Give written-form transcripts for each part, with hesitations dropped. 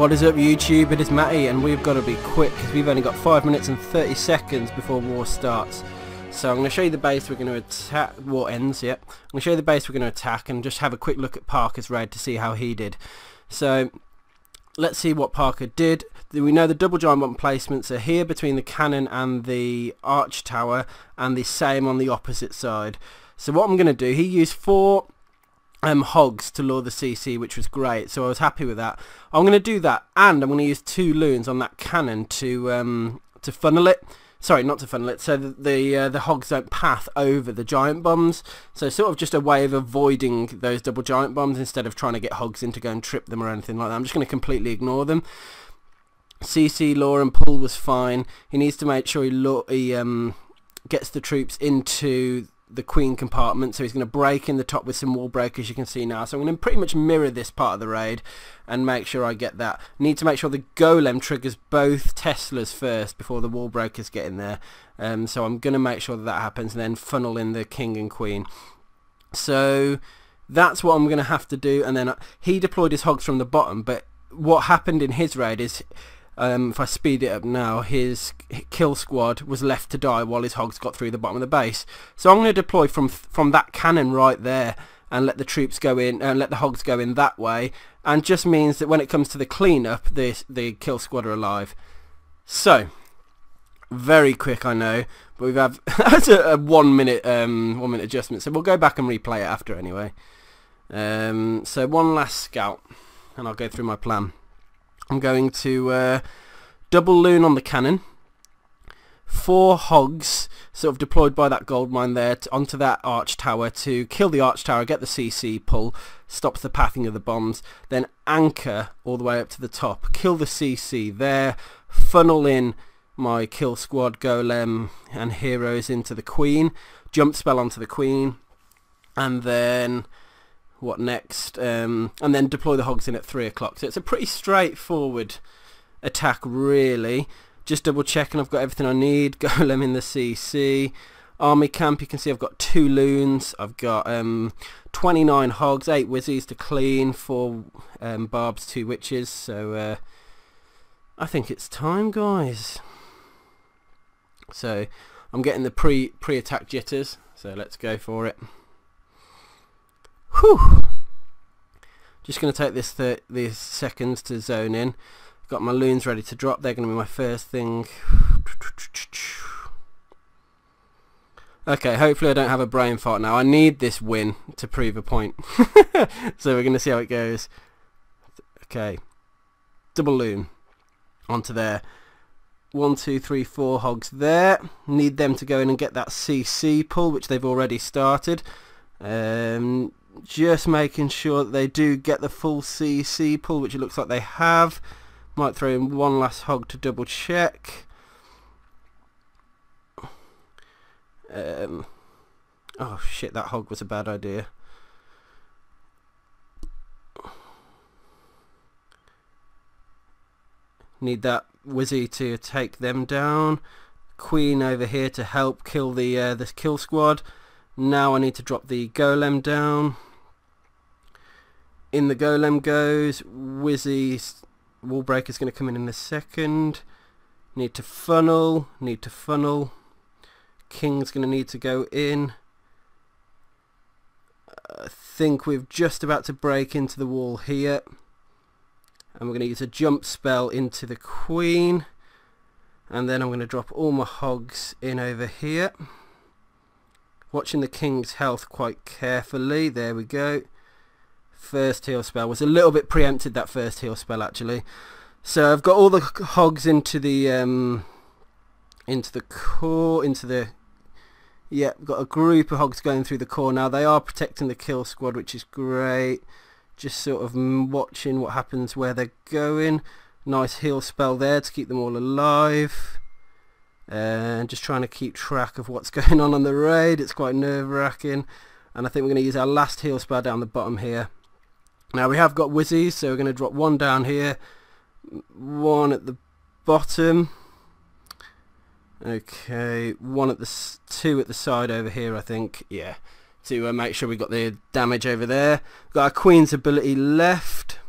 What is up YouTube, it is Matty and we've got to be quick because we've only got 5 minutes and 30 seconds before war starts. So I'm going to show you the base we're going to attack, war ends, yep. I'm going to show you the base we're going to attack and just have a quick look at Parker's raid to see how he did. So let's see what Parker did. We know the double giant bomb placements are here between the cannon and the arch tower and the same on the opposite side. So what I'm going to do, he used 4 hogs to lure the CC, which was great, so I was happy with that. I'm going to do that, and I'm going to use 2 loons on that cannon to funnel it. Sorry, not to funnel it, so the hogs don't path over the giant bombs. So sort of just a way of avoiding those double giant bombs instead of trying to get hogs in to go and trip them or anything like that. I'm just going to completely ignore them. CC lure and pull was fine. He needs to make sure he gets the troops into the queen compartment, so he's going to break in the top with some wall breakers, you can see now. So I'm going to pretty much mirror this part of the raid and make sure I get that. Need to make sure the golem triggers both Teslas first before the wall breakers get in there. So I'm going to make sure that happens and then funnel in the king and queen. So that's what I'm going to have to do. And then he deployed his hogs from the bottom, but what happened in his raid is if I speed it up now, his kill squad was left to die while his hogs got through the bottom of the base. So I'm going to deploy from that cannon right there and let the troops go in and let the hogs go in that way, and just means that when it comes to the cleanup, the kill squad are alive. So very quick, I know, but we've had that's a 1 minute 1 minute adjustment, so we'll go back and replay it after anyway. So one last scout and I'll go through my plan. I'm going to double loon on the cannon, 4 hogs sort of deployed by that gold mine there onto that arch tower to kill the arch tower, get the CC pull, stops the pathing of the bombs, then anchor all the way up to the top, kill the CC there, funnel in my kill squad, golem and heroes into the queen, jump spell onto the queen, and then what next? And then deploy the hogs in at 3 o'clock. So it's a pretty straightforward attack, really. Just double checking I've got everything I need. Golem in the CC. Army camp, you can see I've got 2 loons. I've got 29 hogs, 8 wizzies to clean, 4 barbs, 2 witches. So I think it's time, guys. So I'm getting the pre-attack jitters. So let's go for it. Whew. Just going to take these seconds to zone in. Got my loons ready to drop. They're going to be my first thing. Okay, hopefully I don't have a brain fart now. I need this win to prove a point. So we're going to see how it goes. Okay, double loon onto there. 1, 2, 3, 4 hogs there. Need them to go in and get that CC pull, which they've already started. Just making sure that they do get the full CC pull, which it looks like they have. Might throw in one last hog to double check. Oh shit, that hog was a bad idea. Need that wizzy to take them down. Queen over here to help kill the kill squad. Now I need to drop the golem down. In the golem goes. Wizzy's wall breaker's going to come in a second. Need to funnel. King's going to need to go in. I think we're just about to break into the wall here. And we're going to use a jump spell into the queen. And then I'm going to drop all my hogs in over here. Watching the king's health quite carefully. There we go. First heal spell was a little bit preempted, that first heal spell actually. So I've got all the hogs into the core, yeah, we've got a group of hogs going through the core now. They are protecting the kill squad, which is great. Just sort of watching what happens where they're going. Nice heal spell there to keep them all alive. And just trying to keep track of what's going on the raid. It's quite nerve-wracking. And I think we're going to use our last heal spell down the bottom here. Now we have got wizzies, so we're going to drop 1 down here, 1 at the bottom. Okay, 2 at the side over here, I think. Yeah, to make sure we got the damage over there. Got our queen's ability left.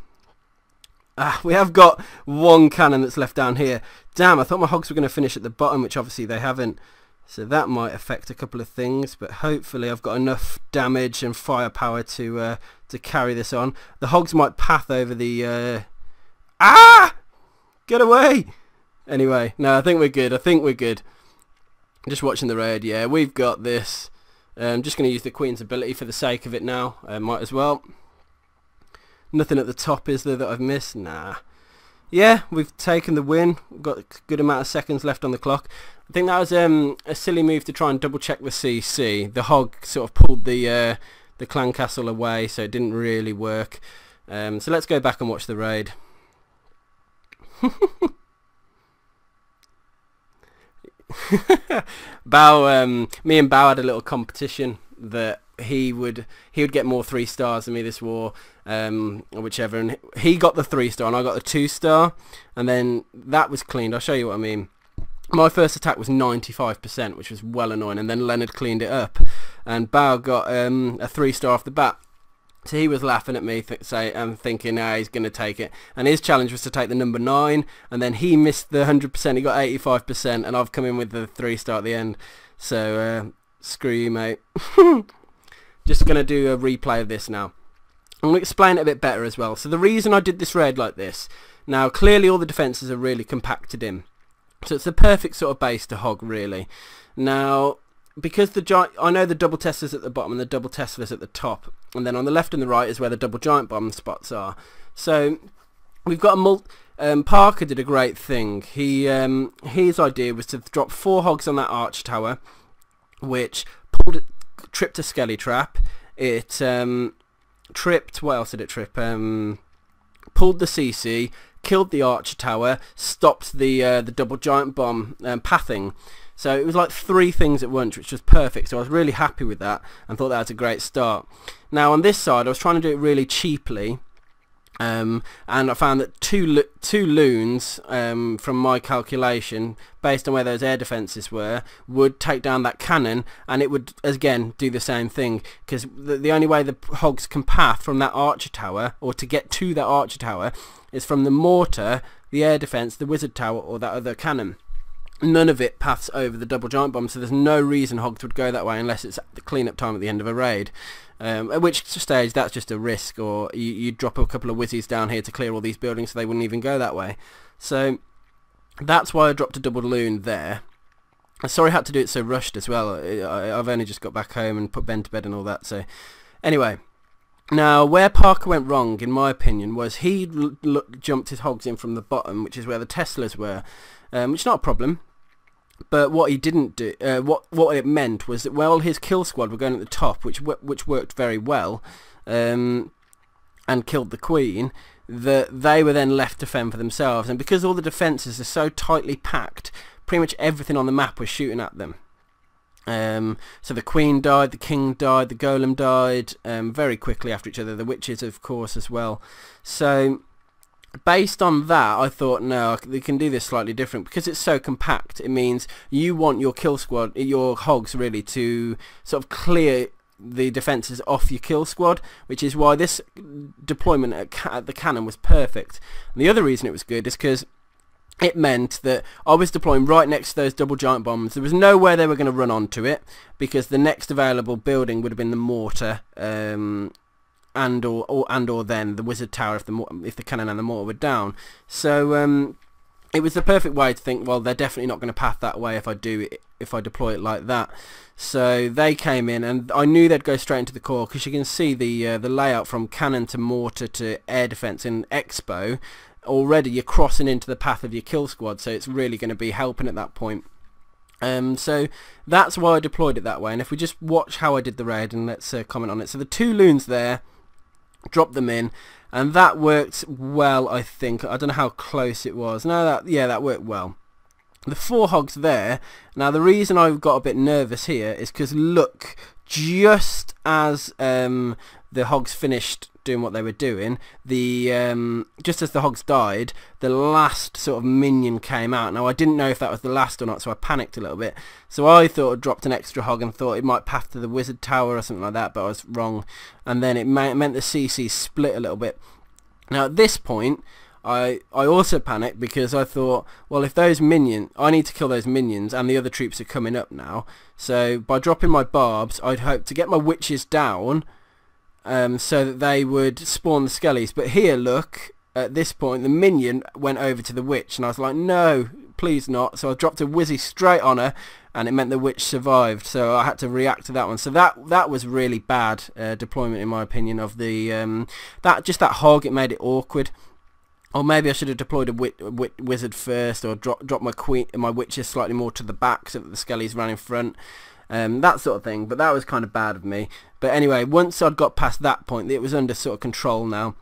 We have got one cannon that's left down here. Damn, I thought my hogs were going to finish at the bottom, which obviously they haven't. So that might affect a couple of things, but hopefully I've got enough damage and firepower to carry this on. The hogs might path over the... Get away! Anyway, no, I think we're good. Just watching the raid, yeah, we've got this. I'm just going to use the Queen's ability for the sake of it now. Might as well. Nothing at the top, is there, that I've missed? Nah. Yeah, we've taken the win. We've got a good amount of seconds left on the clock. I think that was a silly move to try and double check the CC. The hog sort of pulled the clan castle away, so it didn't really work. So let's go back and watch the raid. Me and Bao had a little competition that he would get more 3 stars than me this war, or whichever, and he got the 3-star and I got the 2-star, and then that was cleaned. I'll show you what I mean. My first attack was 95%, which was well annoying, and then Leonard cleaned it up, and Bao got a 3-star off the bat. So he was laughing at me, thinking, he's going to take it. And his challenge was to take the number 9, and then he missed the 100%. He got 85%, and I've come in with the 3-star at the end. So screw you, mate. Just going to do a replay of this now. I'm going to explain it a bit better as well. So the reason I did this raid like this, now clearly all the defences are really compacted in. So it's the perfect sort of base to hog, really. Now, because I know the double Teslas at the bottom and the double Teslas at the top, and then on the left and the right is where the double giant bomb spots are. So we've got Parker did a great thing. His idea was to drop 4 hogs on that arch tower, which tripped a skelly trap. It tripped, what else did it trip? Pulled the CC, killed the archer tower, stopped the double giant bomb pathing. So it was like 3 things at once, which was perfect. So I was really happy with that and thought that was a great start. Now on this side, I was trying to do it really cheaply, and I found that two loons, from my calculation, based on where those air defences were, would take down that cannon, and it would again do the same thing, because the only way the hogs can path from that archer tower, or to get to that archer tower, is from the mortar, the air defence, the wizard tower, or that other cannon. None of it paths over the double giant bomb, so there's no reason hogs would go that way unless it's the clean-up time at the end of a raid. At which stage that's just a risk, or you drop a couple of wizzies down here to clear all these buildings so they wouldn't even go that way. So that's why I dropped a double loon there. I'm sorry I had to do it so rushed as well. I've only just got back home and put Ben to bed and all that. So anyway, now where Parker went wrong, in my opinion, was he jumped his hogs in from the bottom, which is where the Teslas were, which is not a problem. But what he didn't do, what it meant was that while his kill squad were going at the top, which worked very well, and killed the Queen, they were then left to fend for themselves. And because all the defences are so tightly packed, pretty much everything on the map was shooting at them. So the Queen died, the King died, the Golem died very quickly after each other. The witches, of course, as well. So based on that, I thought, no, they can do this slightly different. Because it's so compact, it means you want your kill squad, your hogs really, to sort of clear the defences off your kill squad, which is why this deployment at the cannon was perfect. And the other reason it was good is because it meant that I was deploying right next to those double giant bombs. There was nowhere they were going to run onto it, because the next available building would have been the mortar, and or then the wizard tower if the cannon and the mortar were down. So it was the perfect way to think, well, they're definitely not going to path that way if I deploy it like that. So they came in, and I knew they'd go straight into the core, because you can see the layout from cannon to mortar to air defense in Expo. Already you're crossing into the path of your kill squad, so it's really going to be helping at that point. So that's why I deployed it that way. And if we just watch how I did the raid, and let's comment on it. So the 2 loons there, dropped them in, and that worked well, I think. I don't know how close it was. No, that worked well. The 4 hogs there. Now the reason I've got a bit nervous here is because look, just as the hogs finished doing what they were doing, just as the hogs died, the last sort of minion came out. Now I didn't know if that was the last or not, so I panicked a little bit. So I thought I'd dropped an extra hog and thought it might path to the wizard tower or something like that, but I was wrong. And then it meant the CC split a little bit. Now at this point, I also panicked because I thought, well, if those minions, I need to kill those minions, and the other troops are coming up now. So by dropping my barbs, I'd hope to get my witches down, so that they would spawn the skellies. But here, look, at this point, the minion went over to the witch, and I was like, no, please not. So I dropped a wizzy straight on her, and it meant the witch survived. So I had to react to that one. So that was really bad deployment, in my opinion, of the that hog. It made it awkward. Or maybe I should have deployed a wizard first, or dropped my witches slightly more to the back so that the skellies ran in front. That sort of thing. But that was kind of bad of me. But anyway, once I'd got past that point, it was under sort of control now.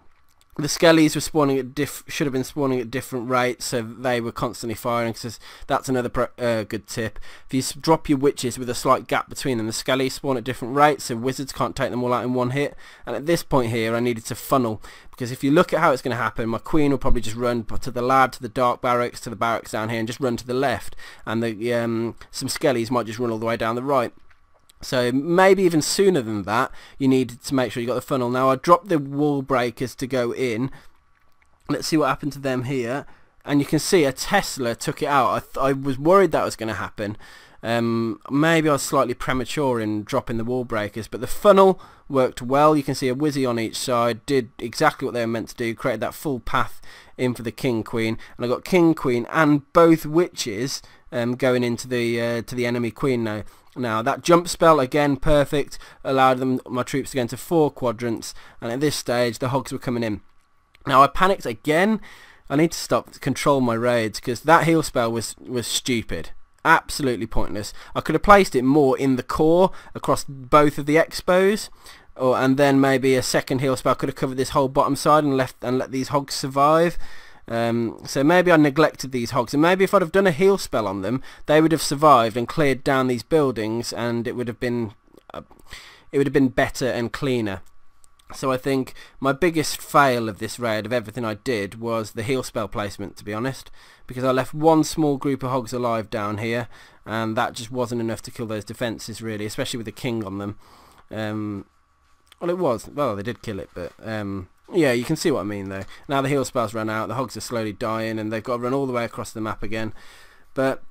The skellies were spawning at should have been spawning at different rates, so they were constantly firing. Because that's another good tip. If you drop your witches with a slight gap between them, the skellies spawn at different rates, so wizards can't take them all out in one hit. And at this point here, I needed to funnel, because if you look at how it's going to happen, my queen will probably just run to the lad, to the dark barracks, to the barracks down here, and just run to the left, and some skellies might just run all the way down the right. So maybe even sooner than that, you need to make sure you got the funnel. Now I dropped the wall breakers to go in. Let's see what happened to them here. And you can see a Tesla took it out. I was worried that was going to happen. Maybe I was slightly premature in dropping the wall breakers, but the funnel worked well. You can see a wizzy on each side, did exactly what they were meant to do, created that full path in for the king queen, and I got king queen and both witches going into the to the enemy queen now. Now that jump spell, again perfect, allowed my troops to go into 4 quadrants, and at this stage the hogs were coming in. Now I panicked again. I need to control my raids, because that heal spell was stupid. Absolutely pointless. I could have placed it more in the core across both of the expos, and then maybe a second heal spell could have covered this whole bottom side and let these hogs survive. So maybe I neglected these hogs, and maybe if I'd have done a heal spell on them, they would have survived and cleared down these buildings, and it would have been better and cleaner. So I think my biggest fail of this raid, of everything I did, was the heal spell placement, to be honest, because I left one small group of hogs alive down here, and that just wasn't enough to kill those defences, really, especially with the king on them. Well, it was. Well, they did kill it, but yeah, you can see what I mean, though. Now the heal spells run out, the hogs are slowly dying, and they've got to run all the way across the map again. But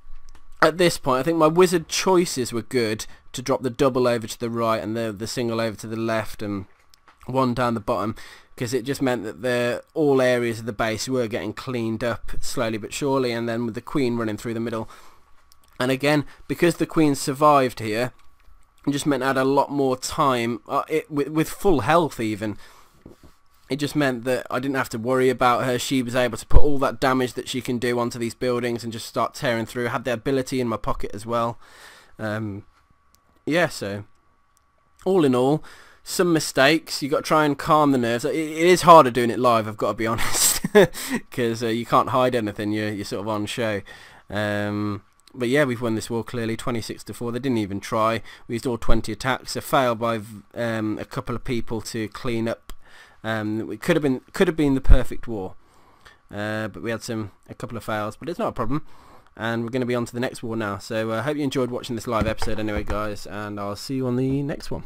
at this point, I think my wizard choices were good, to drop the double over to the right and the single over to the left, and one down the bottom, because it just meant that all areas of the base were getting cleaned up slowly but surely, and then with the queen running through the middle. And again, because the queen survived here, it just meant I had a lot more time, with full health even. It just meant that I didn't have to worry about her. She was able to put all that damage that she can do onto these buildings and just start tearing through. I had the ability in my pocket as well. Yeah, so all in all, some mistakes. You got to try and calm the nerves. It is harder doing it live, I've got to be honest, because you can't hide anything. You're sort of on show. But yeah, we've won this war clearly, 26-4. They didn't even try. We used all 20 attacks. A fail by a couple of people to clean up. It could have been the perfect war, but we had a couple of fails. But it's not a problem, and we're going to be on to the next war now. So I hope you enjoyed watching this live episode anyway, guys, and I'll see you on the next one.